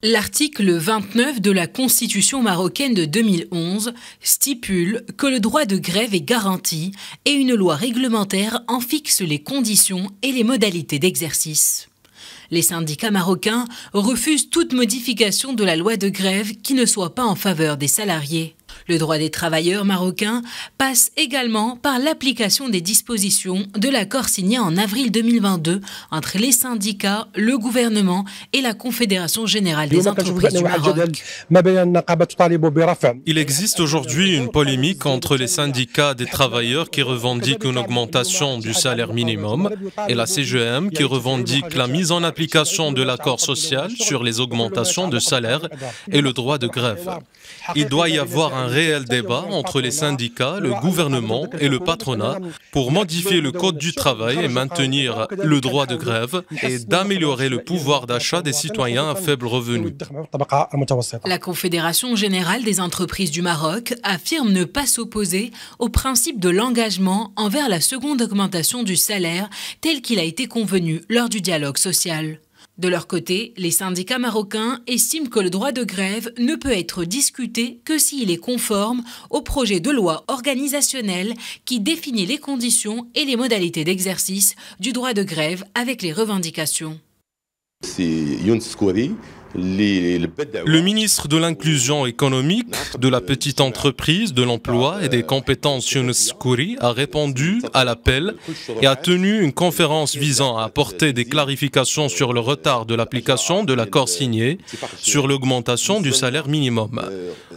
L'article 29 de la Constitution marocaine de 2011 stipule que le droit de grève est garanti et une loi réglementaire en fixe les conditions et les modalités d'exercice. Les syndicats marocains refusent toute modification de la loi de grève qui ne soit pas en faveur des salariés. Le droit des travailleurs marocains passe également par l'application des dispositions de l'accord signé en avril 2022 entre les syndicats, le gouvernement et la Confédération générale des entreprises du Maroc. Il existe aujourd'hui une polémique entre les syndicats des travailleurs qui revendiquent une augmentation du salaire minimum et la CGM qui revendique la mise en application de l'accord social sur les augmentations de salaire et le droit de grève. Il doit y avoir un réel débat entre les syndicats, le gouvernement et le patronat pour modifier le code du travail et maintenir le droit de grève et d'améliorer le pouvoir d'achat des citoyens à faible revenu. La Confédération générale des entreprises du Maroc affirme ne pas s'opposer au principe de l'engagement envers la seconde augmentation du salaire tel qu'il a été convenu lors du dialogue social. De leur côté, les syndicats marocains estiment que le droit de grève ne peut être discuté que s'il est conforme au projet de loi organisationnel qui définit les conditions et les modalités d'exercice du droit de grève avec les revendications. Le ministre de l'Inclusion économique, de la petite entreprise, de l'emploi et des compétences, Younes Kouri, a répondu à l'appel et a tenu une conférence visant à apporter des clarifications sur le retard de l'application de l'accord signé sur l'augmentation du salaire minimum.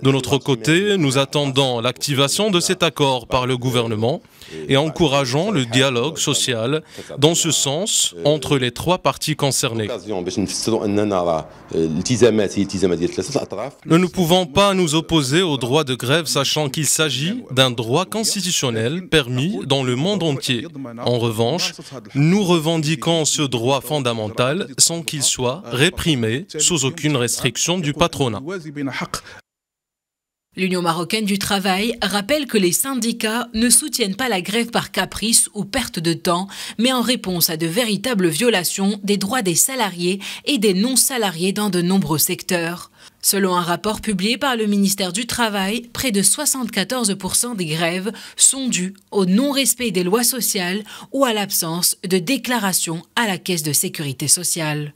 De notre côté, nous attendons l'activation de cet accord par le gouvernement et encourageons le dialogue social dans ce sens entre les trois parties concernées. Nous ne pouvons pas nous opposer au droit de grève sachant qu'il s'agit d'un droit constitutionnel permis dans le monde entier. En revanche, nous revendiquons ce droit fondamental sans qu'il soit réprimé sous aucune restriction du patronat. L'Union marocaine du travail rappelle que les syndicats ne soutiennent pas la grève par caprice ou perte de temps, mais en réponse à de véritables violations des droits des salariés et des non-salariés dans de nombreux secteurs. Selon un rapport publié par le ministère du Travail, près de 74% des grèves sont dues au non-respect des lois sociales ou à l'absence de déclaration à la Caisse de sécurité sociale.